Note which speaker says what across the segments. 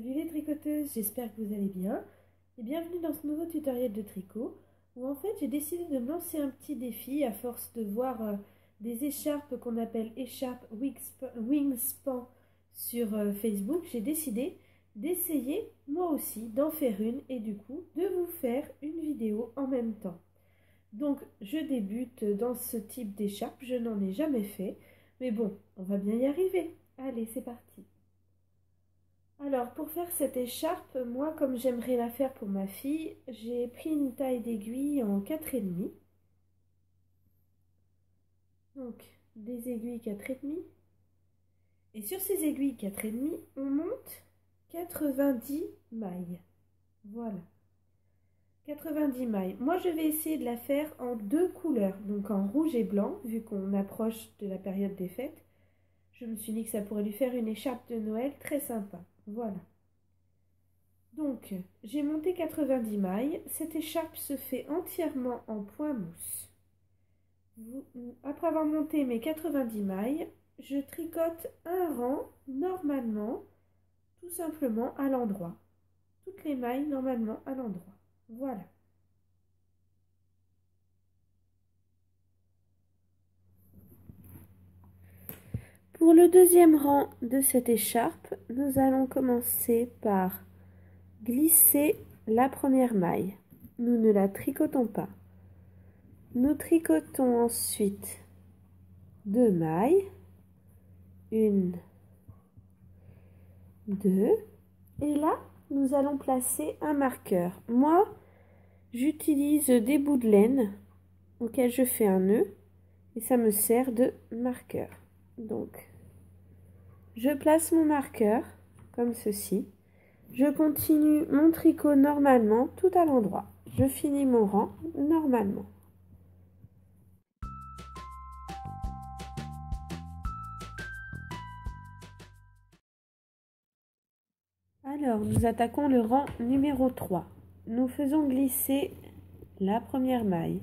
Speaker 1: Salut les tricoteuses, j'espère que vous allez bien et bienvenue dans ce nouveau tutoriel de tricot où en fait j'ai décidé de me lancer un petit défi à force de voir des écharpes qu'on appelle écharpes wingspan sur Facebook. J'ai décidé d'essayer moi aussi d'en faire une et du coup de vous faire une vidéo en même temps. Donc je débute dans ce type d'écharpe, je n'en ai jamais fait mais bon, on va bien y arriver. Allez, c'est parti. Alors, pour faire cette écharpe, moi, comme j'aimerais la faire pour ma fille, j'ai pris une taille d'aiguille en 4,5. Donc, des aiguilles 4,5. Et sur ces aiguilles 4,5, on monte 90 mailles. Voilà. 90 mailles. Moi, je vais essayer de la faire en deux couleurs, donc en rouge et blanc, vu qu'on approche de la période des fêtes. Je me suis dit que ça pourrait lui faire une écharpe de Noël très sympa. Voilà. Donc, j'ai monté 90 mailles. Cette écharpe se fait entièrement en point mousse. Après avoir monté mes 90 mailles, je tricote un rang normalement, tout simplement à l'endroit. Toutes les mailles normalement à l'endroit. Voilà. Pour le deuxième rang de cette écharpe, nous allons commencer par glisser la première maille. Nous ne la tricotons pas. Nous tricotons ensuite 2 mailles, 1, 2, et là nous allons placer un marqueur. Moi j'utilise des bouts de laine auxquels je fais un nœud et ça me sert de marqueur. Donc je place mon marqueur comme ceci, je continue mon tricot normalement tout à l'endroit, je finis mon rang normalement. Alors, nous attaquons le rang numéro 3. Nous faisons glisser la première maille.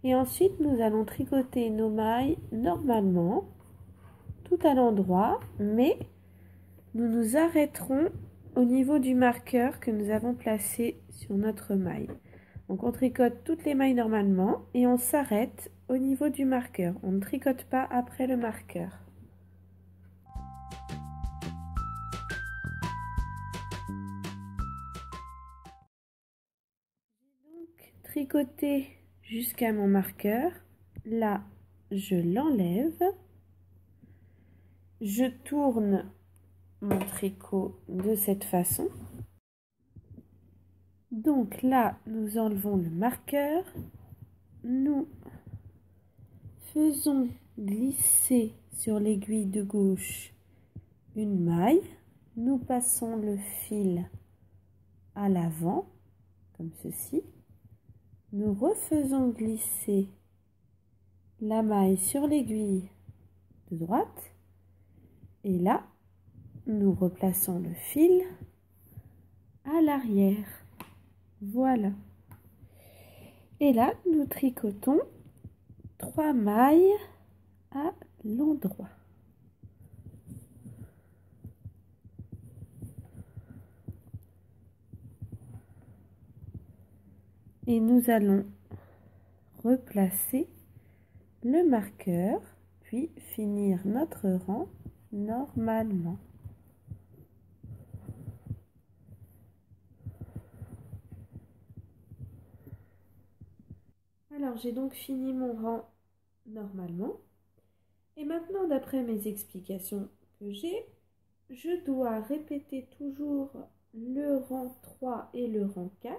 Speaker 1: Et ensuite, nous allons tricoter nos mailles normalement, tout à l'endroit, mais nous nous arrêterons au niveau du marqueur que nous avons placé sur notre maille. Donc, on tricote toutes les mailles normalement et on s'arrête au niveau du marqueur. On ne tricote pas après le marqueur. Tricoter jusqu'à mon marqueur. Là, je l'enlève. Je tourne mon tricot de cette façon. Donc là, nous enlevons le marqueur. Nous faisons glisser sur l'aiguille de gauche une maille. Nous passons le fil à l'avant, comme ceci. Nous refaisons glisser la maille sur l'aiguille de droite. Et là, nous replaçons le fil à l'arrière. Voilà. Et là, nous tricotons 3 mailles à l'endroit. Et nous allons replacer le marqueur, puis finir notre rang normalement. Alors j'ai donc fini mon rang normalement. Et maintenant, d'après mes explications que j'ai, je dois répéter toujours le rang 3 et le rang 4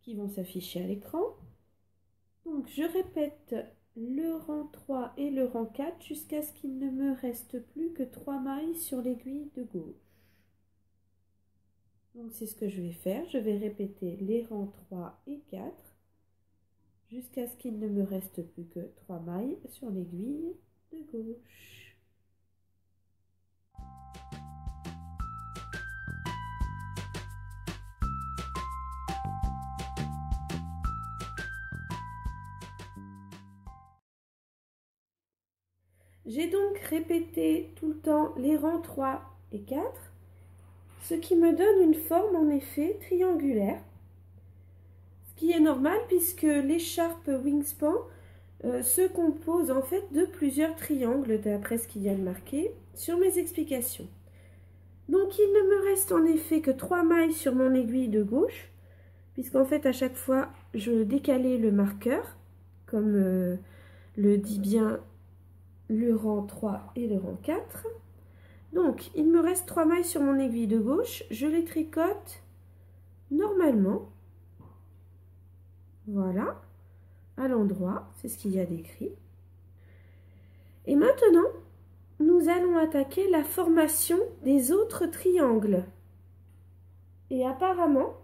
Speaker 1: qui vont s'afficher à l'écran. Donc je répète le rang 3 et le rang 4 jusqu'à ce qu'il ne me reste plus que 3 mailles sur l'aiguille de gauche. Donc c'est ce que je vais faire. Je vais répéter les rangs 3 et 4 jusqu'à ce qu'il ne me reste plus que 3 mailles sur l'aiguille de gauche. J'ai donc répété tout le temps les rangs 3 et 4, ce qui me donne une forme en effet triangulaire, ce qui est normal puisque l'écharpe Wingspan se compose en fait de plusieurs triangles d'après ce qu'il y a de marqué sur mes explications. Donc il ne me reste en effet que 3 mailles sur mon aiguille de gauche, puisqu'en fait à chaque fois je décalais le marqueur, comme le dit bien le rang 3 et le rang 4. Donc il me reste 3 mailles sur mon aiguille de gauche, je les tricote normalement, voilà, à l'endroit, c'est ce qu'il y a d'écrit. Et maintenant, nous allons attaquer la formation des autres triangles. Et apparemment,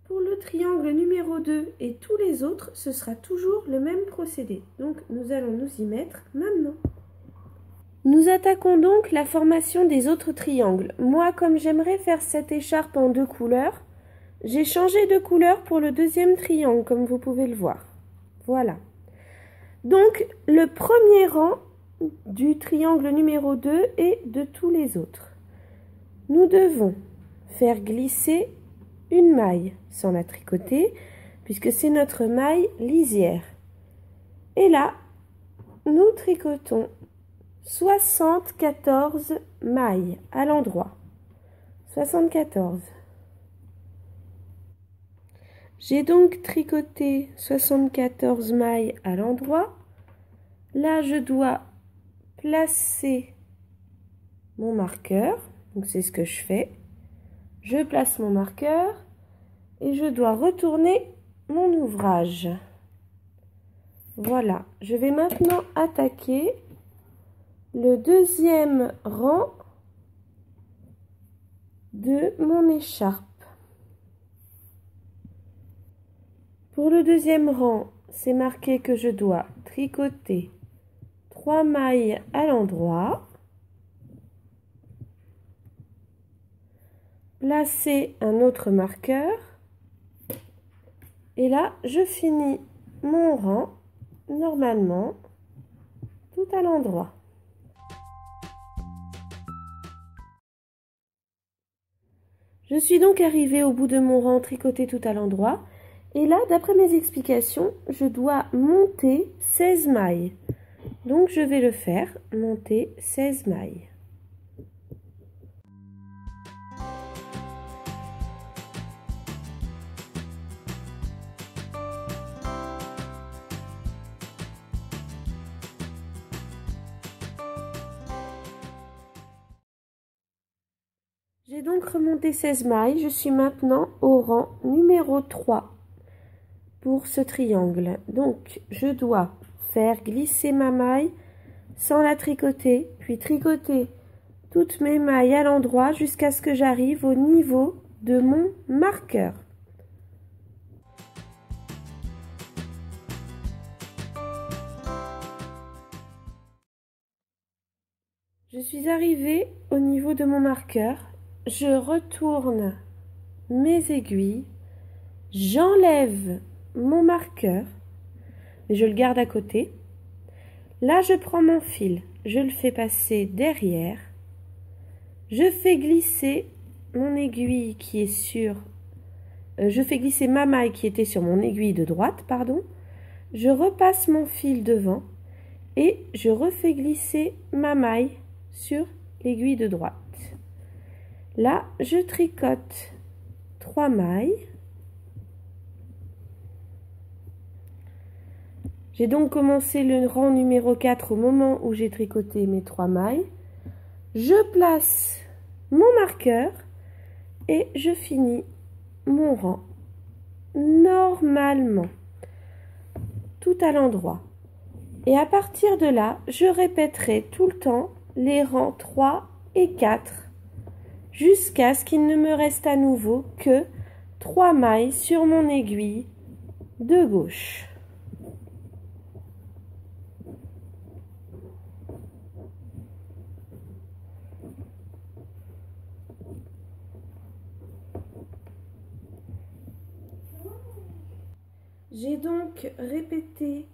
Speaker 1: pour le triangle numéro 2 et tous les autres, ce sera toujours le même procédé. Donc, nous allons nous y mettre maintenant. Nous attaquons donc la formation des autres triangles. Moi, comme j'aimerais faire cette écharpe en 2 couleurs, j'ai changé de couleur pour le deuxième triangle, comme vous pouvez le voir. Voilà. Donc, le premier rang du triangle numéro 2 et de tous les autres. Nous devons faire glisser une maille sans la tricoter, puisque c'est notre maille lisière. Et là, nous tricotons 74 mailles à l'endroit. 74. J'ai donc tricoté 74 mailles à l'endroit. Là, je dois placer mon marqueur. Donc, c'est ce que je fais. Je place mon marqueur et je dois retourner mon ouvrage. Voilà. Je vais maintenant attaquer le deuxième rang de mon écharpe. Pour le deuxième rang, c'est marqué que je dois tricoter 3 mailles à l'endroit, placer un autre marqueur et là je finis mon rang normalement tout à l'endroit. Je suis donc arrivée au bout de mon rang tricoté tout à l'endroit. Et là, d'après mes explications, je dois monter 16 mailles. Donc, je vais le faire, monter 16 mailles. J'ai donc remonté 16 mailles. Je suis maintenant au rang numéro 3. Pour ce triangle. Donc, je dois faire glisser ma maille sans la tricoter, puis tricoter toutes mes mailles à l'endroit jusqu'à ce que j'arrive au niveau de mon marqueur. Je suis arrivée au niveau de mon marqueur. Je retourne mes aiguilles, j'enlève mon marqueur, je le garde à côté. Là, je prends mon fil, je le fais passer derrière. Je fais glisser mon aiguille qui est sur... je fais glisser ma maille qui était sur mon aiguille de droite, pardon. Je repasse mon fil devant et je refais glisser ma maille sur l'aiguille de droite. Là, je tricote 3 mailles. J'ai donc commencé le rang numéro 4 au moment où j'ai tricoté mes 3 mailles. Je place mon marqueur et je finis mon rang normalement, tout à l'endroit. Et à partir de là, je répéterai tout le temps les rangs 3 et 4 jusqu'à ce qu'il ne me reste à nouveau que 3 mailles sur mon aiguille de gauche. J'ai donc répété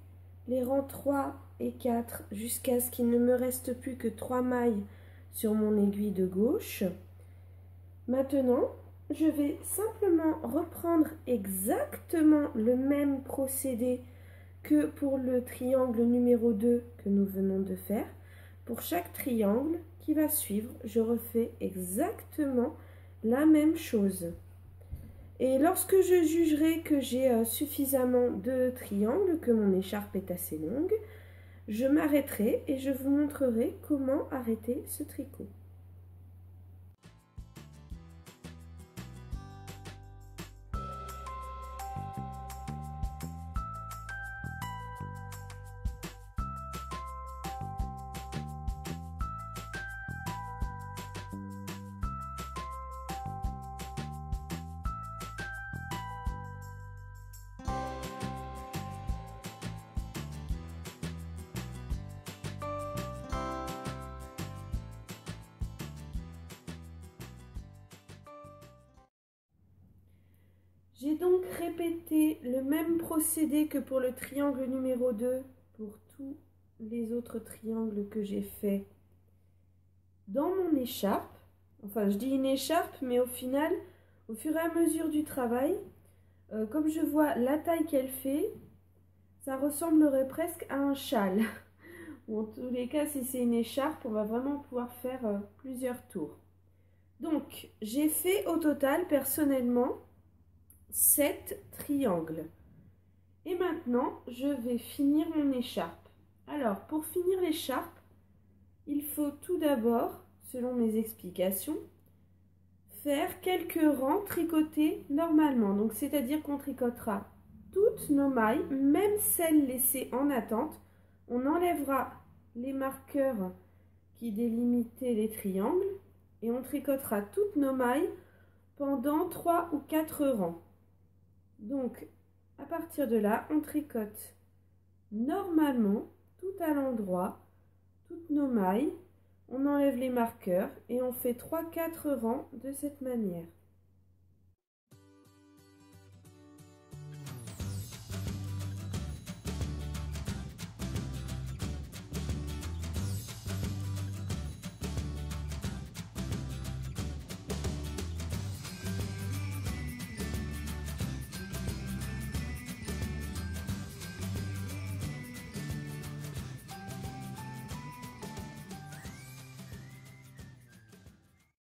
Speaker 1: les rangs 3 et 4 jusqu'à ce qu'il ne me reste plus que 3 mailles sur mon aiguille de gauche. Maintenant, je vais simplement reprendre exactement le même procédé que pour le triangle numéro 2 que nous venons de faire. Pour chaque triangle qui va suivre, je refais exactement la même chose. Et lorsque je jugerai que j'ai suffisamment de triangles, que mon écharpe est assez longue, je m'arrêterai et je vous montrerai comment arrêter ce tricot. J'ai donc répété le même procédé que pour le triangle numéro 2 pour tous les autres triangles que j'ai fait dans mon écharpe. Enfin, je dis une écharpe, mais au final, au fur et à mesure du travail, comme je vois la taille qu'elle fait, ça ressemblerait presque à un châle. Ou en tous les cas, si c'est une écharpe, on va vraiment pouvoir faire plusieurs tours. Donc, j'ai fait au total, personnellement, 7 triangles. Et maintenant, je vais finir mon écharpe. Alors, pour finir l'écharpe, il faut tout d'abord, selon mes explications, faire quelques rangs tricotés normalement. Donc, c'est-à-dire qu'on tricotera toutes nos mailles, même celles laissées en attente. On enlèvera les marqueurs qui délimitaient les triangles et on tricotera toutes nos mailles pendant 3 ou 4 rangs. Donc, à partir de là, on tricote normalement, tout à l'endroit, toutes nos mailles. On enlève les marqueurs et on fait 3-4 rangs de cette manière.